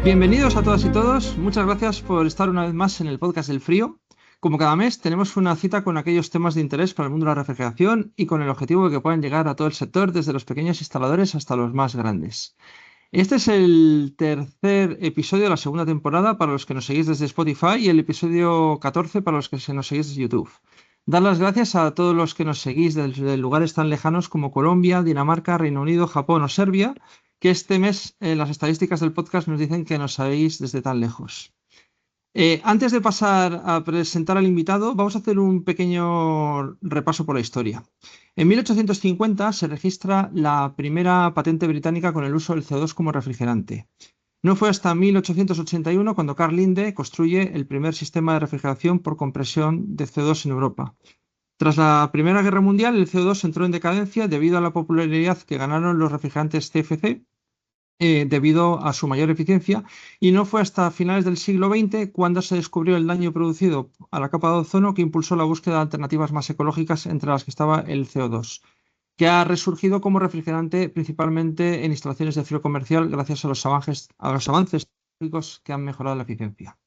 Bienvenidos a todas y todos. Muchas gracias por estar una vez más en el podcast del frío. Como cada mes, tenemos una cita con aquellos temas de interés para el mundo de la refrigeración y con el objetivo de que puedan llegar a todo el sector, desde los pequeños instaladores hasta los más grandes. Este es el tercer episodio de la segunda temporada para los que nos seguís desde Spotify y el episodio 14 para los que nos seguís desde YouTube. Dar las gracias a todos los que nos seguís desde lugares tan lejanos como Colombia, Dinamarca, Reino Unido, Japón o Serbia, que este mes las estadísticas del podcast nos dicen que nos seguís desde tan lejos. Antes de pasar a presentar al invitado, vamos a hacer un pequeño repaso por la historia. En 1850 se registra la primera patente británica con el uso del CO2 como refrigerante. No fue hasta 1881 cuando Carl Linde construye el primer sistema de refrigeración por compresión de CO2 en Europa. Tras la Primera Guerra Mundial, el CO2 entró en decadencia debido a la popularidad que ganaron los refrigerantes CFC debido a su mayor eficiencia, y no fue hasta finales del siglo XX cuando se descubrió el daño producido a la capa de ozono que impulsó la búsqueda de alternativas más ecológicas, entre las que estaba el CO2, que ha resurgido como refrigerante principalmente en instalaciones de frío comercial gracias a los avances tecnológicos que han mejorado la eficiencia.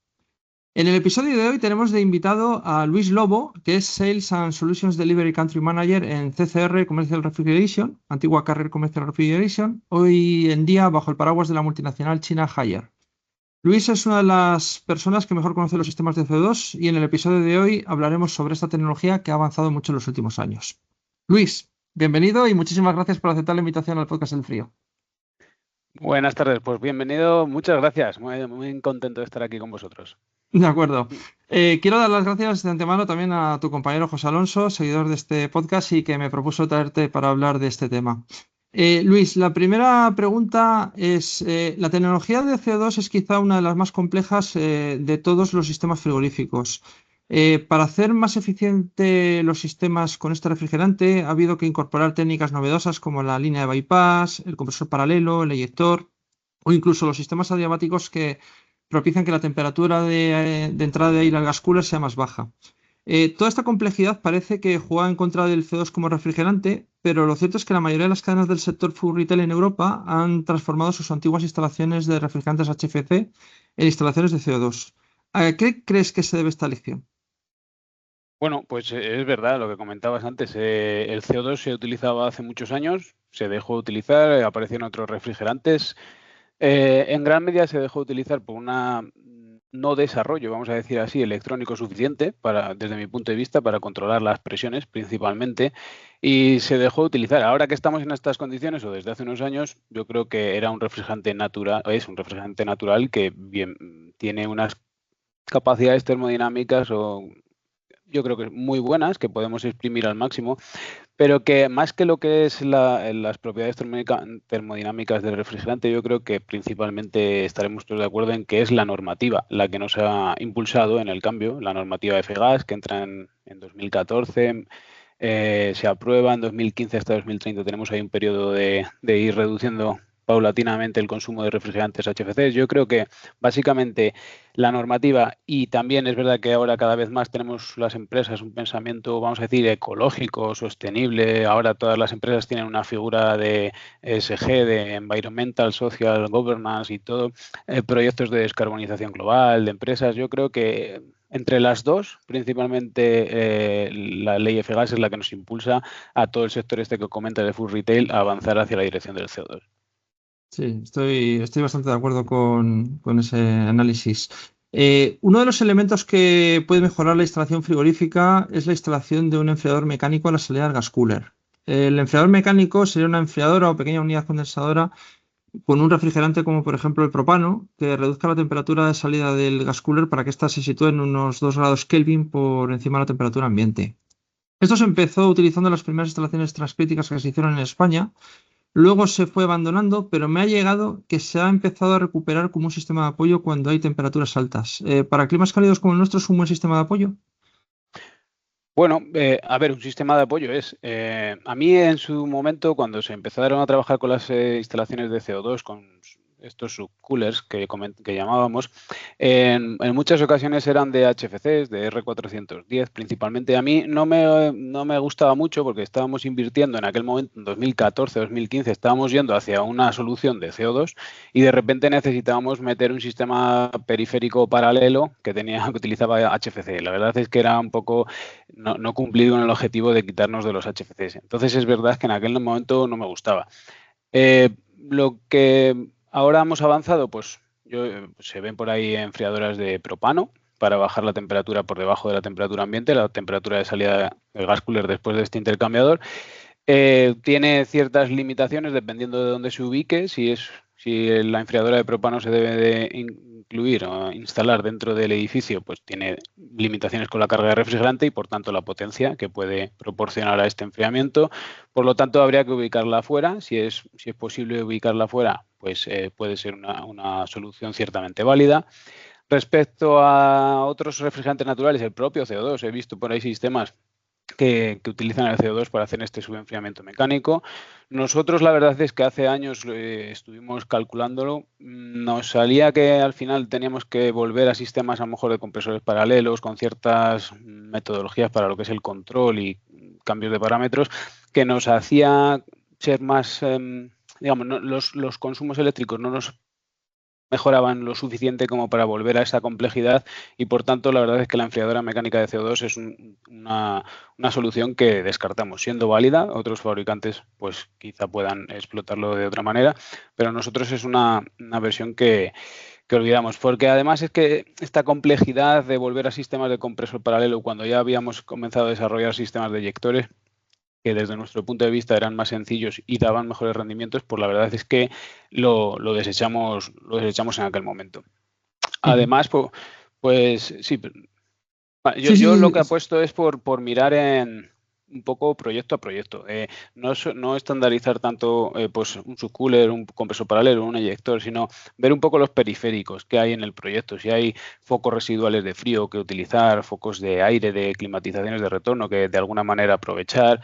En el episodio de hoy tenemos de invitado a Luis Lobo, que es Sales and Solutions Delivery Country Manager en CCR Commercial Refrigeration, antigua Carrier Commercial Refrigeration, hoy en día bajo el paraguas de la multinacional china Haier. Luis es una de las personas que mejor conoce los sistemas de CO2 y en el episodio de hoy hablaremos sobre esta tecnología que ha avanzado mucho en los últimos años. Luis, bienvenido y muchísimas gracias por aceptar la invitación al podcast del frío. Buenas tardes, pues bienvenido, muchas gracias, muy contento de estar aquí con vosotros. De acuerdo. Quiero dar las gracias de antemano también a tu compañero José Alonso, seguidor de este podcast y que me propuso traerte para hablar de este tema. Luis, la primera pregunta es, la tecnología de CO2 es quizá una de las más complejas de todos los sistemas frigoríficos. Para hacer más eficiente los sistemas con este refrigerante, ha habido que incorporar técnicas novedosas como la línea de bypass, el compresor paralelo, el eyector o incluso los sistemas adiabáticos que propician que la temperatura de entrada de aire al gas cooler sea más baja. Toda esta complejidad parece que juega en contra del CO2 como refrigerante, pero lo cierto es que la mayoría de las cadenas del sector food retail en Europa han transformado sus antiguas instalaciones de refrigerantes HFC en instalaciones de CO2. ¿A qué crees que se debe esta elección? Bueno, pues es verdad lo que comentabas antes, el CO2 se utilizaba hace muchos años, se dejó de utilizar, aparecieron otros refrigerantes, en gran medida se dejó de utilizar por una no desarrollo, vamos a decir así, electrónico suficiente, desde mi punto de vista, para controlar las presiones principalmente, y se dejó de utilizar. Ahora que estamos en estas condiciones, o desde hace unos años, yo creo que era un refrigerante natural, es un refrigerante natural que bien tiene unas capacidades termodinámicas o yo creo que muy buenas, que podemos exprimir al máximo, pero que más que lo que es las propiedades termodinámicas del refrigerante, yo creo que principalmente estaremos todos de acuerdo en que es la normativa la que nos ha impulsado en el cambio, la normativa F-Gas que entra en 2014, se aprueba en 2015 hasta 2030, tenemos ahí un periodo de ir reduciendo paulatinamente el consumo de refrigerantes HFCs. Yo creo que básicamente la normativa, y también es verdad que ahora cada vez más tenemos las empresas un pensamiento, vamos a decir, ecológico, sostenible. Ahora todas las empresas tienen una figura de ESG, de Environmental, Social, Governance y todo, proyectos de descarbonización global de empresas. Yo creo que entre las dos, principalmente la ley F-Gas es la que nos impulsa a todo el sector este que comenta de food retail a avanzar hacia la dirección del CO2. Sí, estoy bastante de acuerdo con ese análisis. Uno de los elementos que puede mejorar la instalación frigorífica es la instalación de un enfriador mecánico a la salida del gas cooler. El enfriador mecánico sería una enfriadora o pequeña unidad condensadora con un refrigerante como por ejemplo el propano, que reduzca la temperatura de salida del gas cooler para que ésta se sitúe en unos 2 grados Kelvin por encima de la temperatura ambiente. Esto se empezó utilizando en las primeras instalaciones transcríticas que se hicieron en España. Luego se fue abandonando, pero me ha llegado que se ha empezado a recuperar como un sistema de apoyo cuando hay temperaturas altas. ¿Para climas cálidos como el nuestro es un buen sistema de apoyo? Bueno, a ver, un sistema de apoyo es. A mí en su momento, cuando se empezaron a trabajar con las instalaciones de CO2, con estos subcoolers que llamábamos, en muchas ocasiones eran de HFCs, de R410 principalmente. A mí no me gustaba mucho porque estábamos invirtiendo en aquel momento, en 2014, 2015, estábamos yendo hacia una solución de CO2 y de repente necesitábamos meter un sistema periférico paralelo que utilizaba HFC. La verdad es que era un poco no cumplir con el objetivo de quitarnos de los HFCs. Entonces es verdad que en aquel momento no me gustaba. Lo que ahora hemos avanzado, pues se ven por ahí enfriadoras de propano para bajar la temperatura por debajo de la temperatura ambiente, la temperatura de salida del gas cooler después de este intercambiador. Tiene ciertas limitaciones dependiendo de dónde se ubique, si la enfriadora de propano se debe de incluir o instalar dentro del edificio, pues tiene limitaciones con la carga de refrigerante y por tanto la potencia que puede proporcionar a este enfriamiento. Por lo tanto, habría que ubicarla afuera. Si es posible ubicarla afuera, pues puede ser una solución ciertamente válida. Respecto a otros refrigerantes naturales, el propio CO2, he visto por ahí sistemas que utilizan el CO2 para hacer este subenfriamiento mecánico. Nosotros la verdad es que hace años estuvimos calculándolo, nos salía que al final teníamos que volver a sistemas a lo mejor de compresores paralelos con ciertas metodologías para lo que es el control y cambios de parámetros que nos hacía ser más, digamos, los consumos eléctricos no nos mejoraban lo suficiente como para volver a esa complejidad y por tanto la verdad es que la enfriadora mecánica de CO2 es una solución que descartamos, siendo válida. Otros fabricantes pues quizá puedan explotarlo de otra manera, pero nosotros es una versión que olvidamos, porque además es que esta complejidad de volver a sistemas de compresor paralelo cuando ya habíamos comenzado a desarrollar sistemas de eyectores que desde nuestro punto de vista eran más sencillos y daban mejores rendimientos, pues la verdad es que lo desechamos en aquel momento. Además, pues sí, Sí, yo lo sí, que sí. apuesto es por mirar en un poco proyecto a proyecto. No estandarizar tanto pues un subcooler, un compresor paralelo, un eyector, sino ver un poco los periféricos que hay en el proyecto. Si hay focos residuales de frío que utilizar, focos de aire, de climatizaciones de retorno que de alguna manera aprovechar.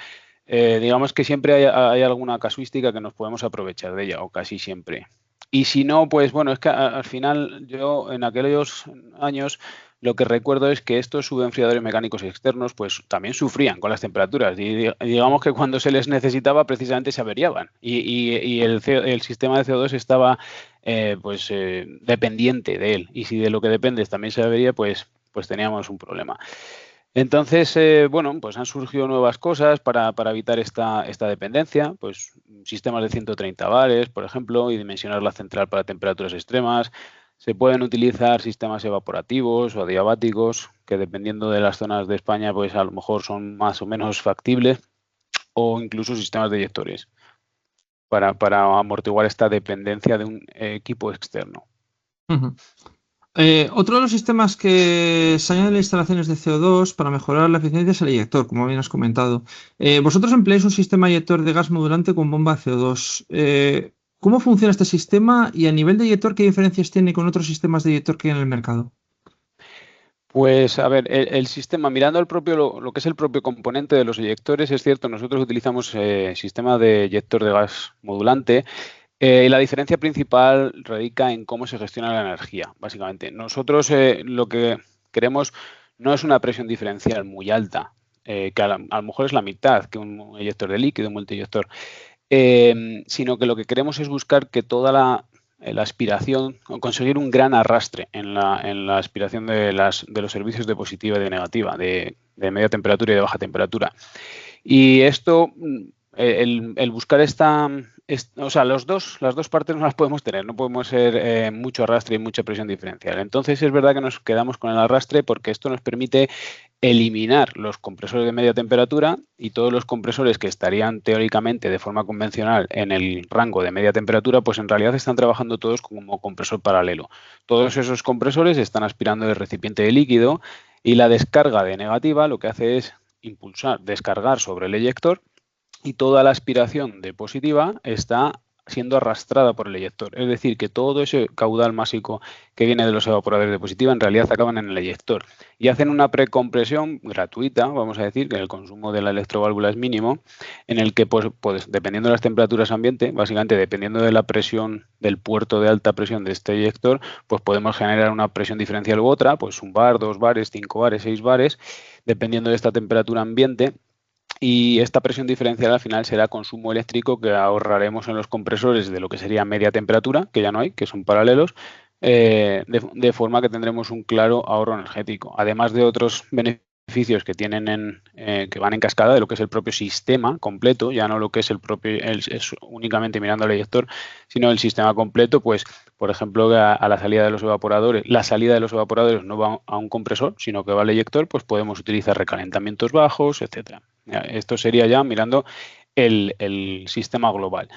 Digamos que siempre hay alguna casuística que nos podemos aprovechar de ella, o casi siempre. Y si no, pues bueno, es que al final yo en aquellos años lo que recuerdo es que estos subenfriadores mecánicos externos pues también sufrían con las temperaturas y digamos que cuando se les necesitaba precisamente se averiaban y el sistema de CO2 estaba dependiente de él y si de lo que dependes también se avería pues teníamos un problema. Entonces, bueno, pues han surgido nuevas cosas para evitar esta dependencia, pues sistemas de 130 bares, por ejemplo, y dimensionar la central para temperaturas extremas. Se pueden utilizar sistemas evaporativos o adiabáticos, que dependiendo de las zonas de España, pues a lo mejor son más o menos factibles, o incluso sistemas de eyectores, para amortiguar esta dependencia de un equipo externo. Ujú. Otro de los sistemas que se añaden en las instalaciones de CO2 para mejorar la eficiencia es el eyector, como bien has comentado. Vosotros empleáis un sistema eyector de gas modulante con bomba de CO2. ¿Cómo funciona este sistema y a nivel de eyector qué diferencias tiene con otros sistemas de eyector que hay en el mercado? Pues a ver, el sistema, mirando lo que es el propio componente de los eyectores, es cierto, nosotros utilizamos sistema de eyector de gas modulante y la diferencia principal radica en cómo se gestiona la energía, básicamente. Nosotros lo que queremos no es una presión diferencial muy alta, que a lo mejor es la mitad que un eyector de líquido, un multiyector, sino que lo que queremos es buscar que toda la aspiración, o conseguir un gran arrastre en la aspiración de los servicios de positiva y de negativa, de media temperatura y de baja temperatura. Y esto, el buscar o sea, las dos partes no las podemos tener, no podemos ser mucho arrastre y mucha presión diferencial. Entonces es verdad que nos quedamos con el arrastre porque esto nos permite eliminar los compresores de media temperatura y todos los compresores que estarían teóricamente de forma convencional en el rango de media temperatura, pues en realidad están trabajando todos como compresor paralelo. Todos esos compresores están aspirando del recipiente de líquido y la descarga de negativa lo que hace es descargar sobre el eyector y toda la aspiración de positiva está siendo arrastrada por el eyector. Es decir, que todo ese caudal másico que viene de los evaporadores de positiva en realidad acaban en el eyector y hacen una precompresión gratuita, vamos a decir, que el consumo de la electroválvula es mínimo, en el que, pues, dependiendo de las temperaturas ambiente, básicamente dependiendo de la presión del puerto de alta presión de este eyector, pues podemos generar una presión diferencial u otra, pues 1 bar, 2 bares, 5 bares, 6 bares, dependiendo de esta temperatura ambiente. Y esta presión diferencial al final será consumo eléctrico que ahorraremos en los compresores de lo que sería media temperatura, que ya no hay, que son paralelos, de forma que tendremos un claro ahorro energético. Además de otros beneficios que tienen que van en cascada de lo que es el propio sistema completo, ya no lo que es es únicamente mirando al eyector, sino el sistema completo, pues por ejemplo a la salida de los evaporadores, no va a un compresor, sino que va al eyector, pues podemos utilizar recalentamientos bajos, etcétera. Esto sería ya mirando el sistema global.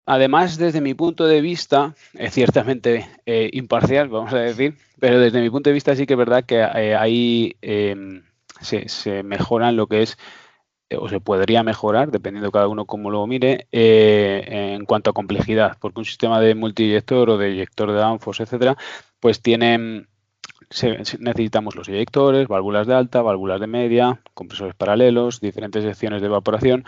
Además, desde mi punto de vista, ciertamente imparcial, vamos a decir, pero desde mi punto de vista sí que es verdad que ahí se mejoran lo que es, o se podría mejorar, dependiendo cada uno cómo lo mire, en cuanto a complejidad, porque un sistema de multiyector o de eyector de Danfoss, etcétera, pues necesitamos los eyectores, válvulas de alta, válvulas de media, compresores paralelos, diferentes secciones de evaporación.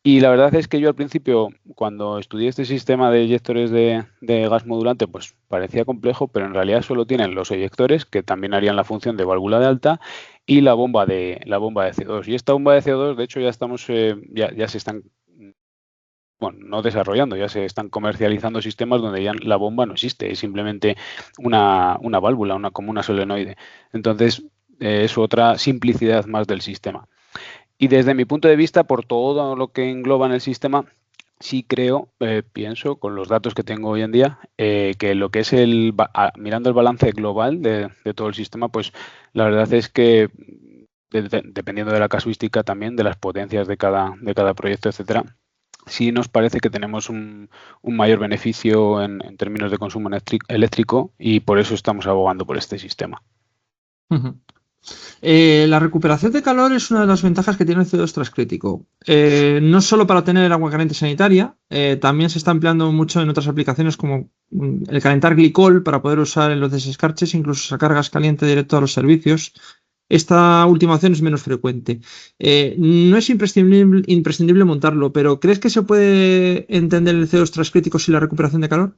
Y la verdad es que yo al principio, cuando estudié este sistema de eyectores de gas modulante, pues parecía complejo, pero en realidad solo tienen los eyectores, que también harían la función de válvula de alta, y la bomba de CO2. Y esta bomba de CO2, de hecho, ya se están, bueno, no desarrollando, ya se están comercializando sistemas donde ya la bomba no existe, es simplemente una válvula, como una solenoide. Entonces, es otra simplicidad más del sistema. Y desde mi punto de vista, por todo lo que engloba en el sistema, sí creo, pienso, con los datos que tengo hoy en día, que lo que es mirando el balance global de todo el sistema, pues la verdad es que dependiendo de la casuística también, de las potencias de cada proyecto, etcétera, sí nos parece que tenemos un mayor beneficio en términos de consumo eléctrico y por eso estamos abogando por este sistema. Uh-huh. La recuperación de calor es una de las ventajas que tiene el CO2 transcrítico. No solo para tener agua caliente sanitaria, también se está empleando mucho en otras aplicaciones como el calentar glicol para poder usar en los desescarches, incluso sacar gas caliente directo a los servicios. Esta última opción es menos frecuente. No es imprescindible montarlo, pero ¿crees que se puede entender el CO2 transcrítico sin la recuperación de calor?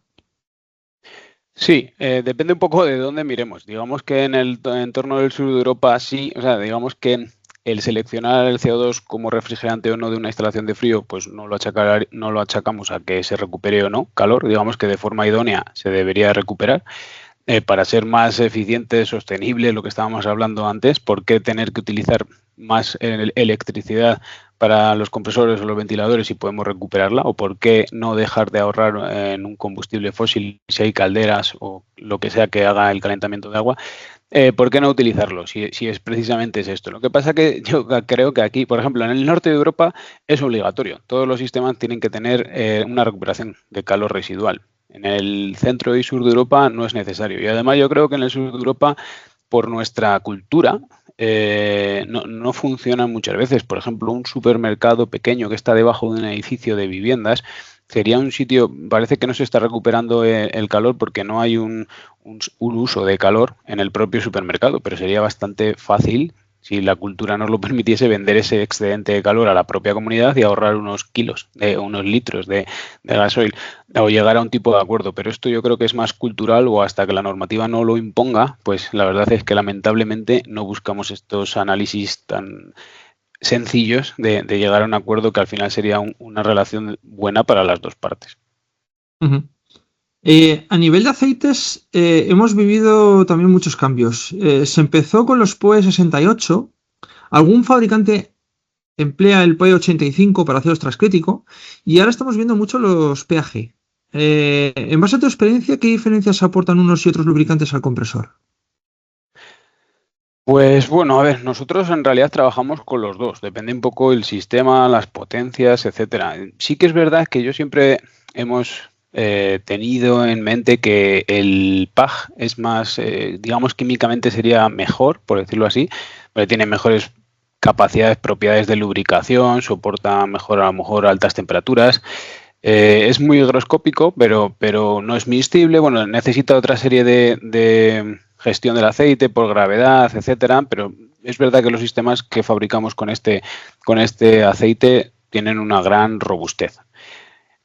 Sí, depende un poco de dónde miremos. Digamos que en el entorno del sur de Europa sí, o sea, digamos que el seleccionar el CO2 como refrigerante o no de una instalación de frío, pues no lo achacamos a que se recupere o no calor. Digamos que de forma idónea se debería recuperar. Para ser más eficiente, sostenible, lo que estábamos hablando antes, ¿por qué tener que utilizar más electricidad para los compresores o los ventiladores si podemos recuperarla? ¿O por qué no dejar de ahorrar en un combustible fósil si hay calderas o lo que sea que haga el calentamiento de agua? ¿Por qué no utilizarlo si es precisamente esto? Lo que pasa que yo creo que aquí, por ejemplo, en el norte de Europa es obligatorio. Todos los sistemas tienen que tener una recuperación de calor residual. En el centro y sur de Europa no es necesario. Y además yo creo que en el sur de Europa, por nuestra cultura, no funciona muchas veces. Por ejemplo, un supermercado pequeño que está debajo de un edificio de viviendas sería un sitio, parece que no se está recuperando el calor porque no hay un uso de calor en el propio supermercado, pero sería bastante fácil, si la cultura nos lo permitiese, vender ese excedente de calor a la propia comunidad y ahorrar unos litros de gasoil o llegar a un tipo de acuerdo. Pero esto yo creo que es más cultural o hasta que la normativa no lo imponga, pues la verdad es que lamentablemente no buscamos estos análisis tan sencillos de llegar a un acuerdo que al final sería una relación buena para las dos partes. Uh-huh. A nivel de aceites, hemos vivido también muchos cambios. Se empezó con los POE 68. Algún fabricante emplea el POE 85 para CO2 transcrítico y ahora estamos viendo mucho los PAG. En base a tu experiencia, ¿qué diferencias aportan unos y otros lubricantes al compresor? Pues bueno, a ver, nosotros en realidad trabajamos con los dos, depende un poco el sistema, las potencias, etcétera. Sí que es verdad que yo siempre hemos tenido en mente que el PAG es más, digamos, químicamente sería mejor, por decirlo así, porque tiene mejores capacidades, propiedades de lubricación, soporta mejor a lo mejor altas temperaturas. Es muy higroscópico, pero no es miscible. Bueno, necesita otra serie de gestión del aceite por gravedad, etcétera, pero es verdad que los sistemas que fabricamos con este aceite tienen una gran robustez.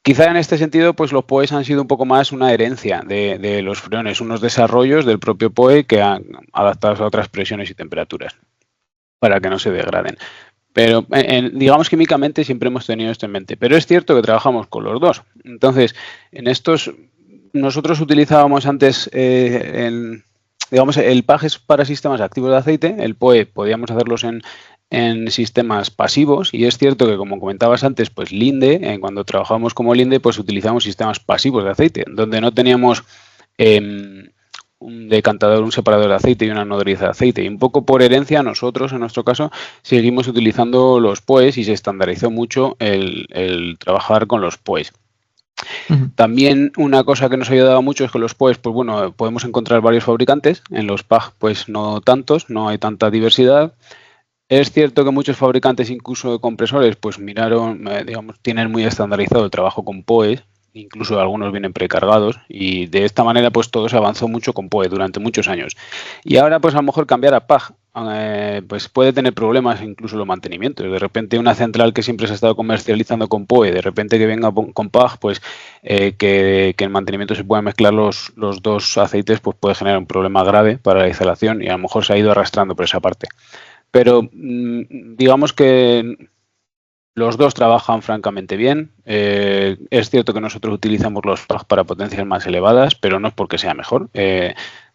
Quizá en este sentido, pues los POEs han sido un poco más una herencia de los freones, unos desarrollos del propio POE que han adaptados a otras presiones y temperaturas para que no se degraden. Pero digamos químicamente siempre hemos tenido esto en mente. Pero es cierto que trabajamos con los dos. Entonces, en estos, nosotros utilizábamos antes, digamos, el PAG es para sistemas activos de aceite, el POE podíamos hacerlos en sistemas pasivos, y es cierto que, como comentabas antes, pues Linde, cuando trabajamos como Linde, pues utilizamos sistemas pasivos de aceite, donde no teníamos un decantador, un separador de aceite y una nodriza de aceite. Y un poco por herencia, nosotros, en nuestro caso, seguimos utilizando los POEs y se estandarizó mucho el trabajar con los POEs. También una cosa que nos ha ayudado mucho es que los POEs, pues bueno, podemos encontrar varios fabricantes. En los PAG, pues no tantos, no hay tanta diversidad. Es cierto que muchos fabricantes, incluso de compresores, pues miraron, digamos, tienen muy estandarizado el trabajo con POEs. Incluso algunos vienen precargados, y de esta manera pues todo se avanzó mucho con POE durante muchos años. Y ahora pues a lo mejor cambiar a PAG pues puede tener problemas, incluso los mantenimientos. De repente una central que siempre se ha estado comercializando con POE, de repente que venga con PAG, pues que el mantenimiento se puedan mezclar los dos aceites, pues puede generar un problema grave para la instalación, y a lo mejor se ha ido arrastrando por esa parte. Pero digamos que los dos trabajan francamente bien. Es cierto que nosotros utilizamos los PAG para potencias más elevadas, pero no es porque sea mejor.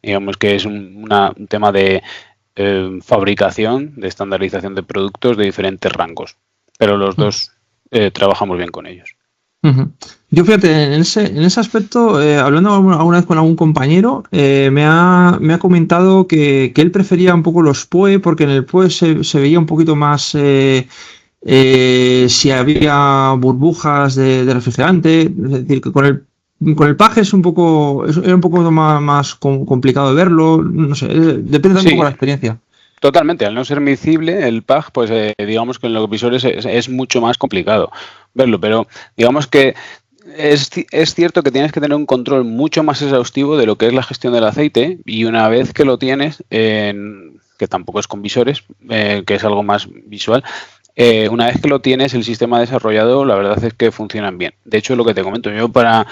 Digamos que es un tema de fabricación, de estandarización de productos de diferentes rangos. Pero los dos trabajamos bien con ellos. Yo, fíjate, en ese aspecto, hablando alguna vez con algún compañero, me ha comentado que él prefería un poco los POE, porque en el POE se veía un poquito más... si había burbujas de refrigerante. Es decir, que con el PAG era un poco más complicado de verlo. No sé, depende también un poco de la experiencia. Totalmente, al no ser miscible el PAG, pues digamos que en los visores es mucho más complicado verlo, pero digamos que es cierto que tienes que tener un control mucho más exhaustivo de lo que es la gestión del aceite, y una vez que lo tienes, que tampoco es con visores, que es algo más visual, una vez que lo tienes, el sistema desarrollado, la verdad es que funcionan bien. De hecho, lo que te comento, yo para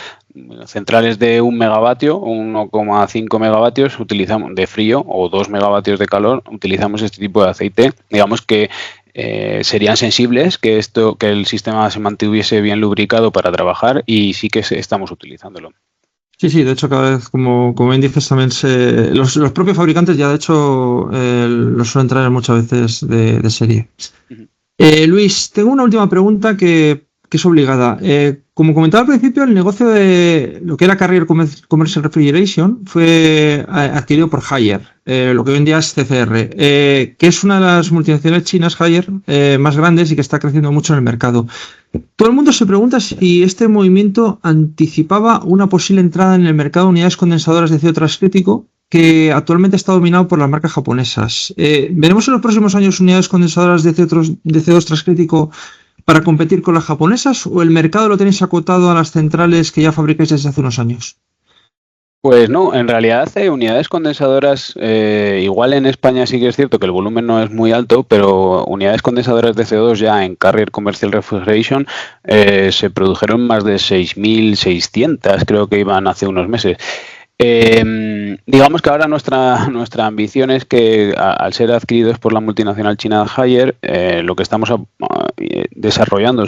centrales de 1 megavatio, 1,5 megavatios utilizamos de frío, o 2 megavatios de calor, utilizamos este tipo de aceite. Digamos que serían sensibles, que el sistema se mantuviese bien lubricado para trabajar, y sí que estamos utilizándolo. Sí, de hecho, cada vez, como bien dices, también los propios fabricantes ya de hecho los suelen traer muchas veces de serie. Luis, tengo una última pregunta que es obligada. Como comentaba al principio, el negocio de lo que era Carrier Commercial Refrigeration fue adquirido por Haier, lo que hoy en día es CCR, que es una de las multinacionales chinas, Haier, más grandes y que está creciendo mucho en el mercado. Todo el mundo se pregunta si este movimiento anticipaba una posible entrada en el mercado de unidades condensadoras de CO2 transcrítico, que actualmente está dominado por las marcas japonesas. ¿Veremos en los próximos años unidades condensadoras de CO2 transcrítico para competir con las japonesas, o el mercado lo tenéis acotado a las centrales que ya fabricáis desde hace unos años? Pues no, en realidad unidades condensadoras, igual en España sí que es cierto que el volumen no es muy alto, pero unidades condensadoras de CO2 ya en Carrier Commercial Refrigeration se produjeron más de 6.600, creo que iban hace unos meses. Digamos que ahora nuestra ambición es que, al ser adquiridos por la multinacional china Haier, lo que estamos desarrollando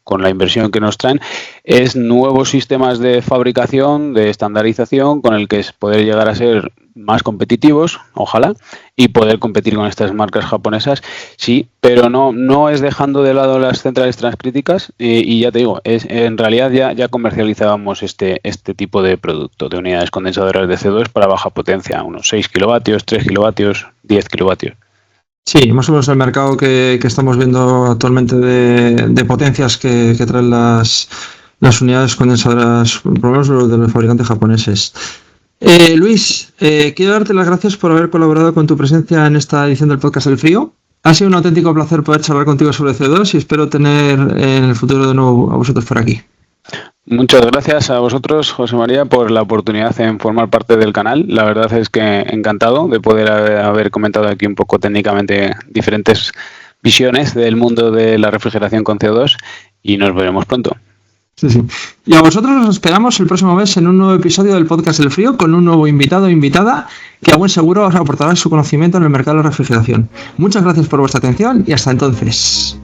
con la inversión que nos traen, es nuevos sistemas de fabricación, de estandarización, con el que es poder llegar a ser más competitivos, ojalá, y poder competir con estas marcas japonesas, sí, pero no es dejando de lado las centrales transcríticas, y ya te digo, en realidad ya comercializábamos este tipo de producto, de unidades condensadoras de CO2 para baja potencia, unos 6 kilovatios, 3 kilovatios, 10 kilovatios. Sí, más o menos el mercado que estamos viendo actualmente de potencias que traen las unidades condensadoras, por lo menos de los fabricantes japoneses. Luis, quiero darte las gracias por haber colaborado con tu presencia en esta edición del podcast El Frío. Ha sido un auténtico placer poder charlar contigo sobre CO2, y espero tener en el futuro de nuevo a vosotros por aquí. Muchas gracias a vosotros, José María, por la oportunidad en formar parte del canal. La verdad es que encantado de poder haber comentado aquí un poco técnicamente diferentes visiones del mundo de la refrigeración con CO2 y nos veremos pronto. Sí, sí. Y a vosotros os esperamos el próximo mes en un nuevo episodio del Podcast El Frío con un nuevo invitado o invitada que a buen seguro os aportará su conocimiento en el mercado de la refrigeración. Muchas gracias por vuestra atención y hasta entonces.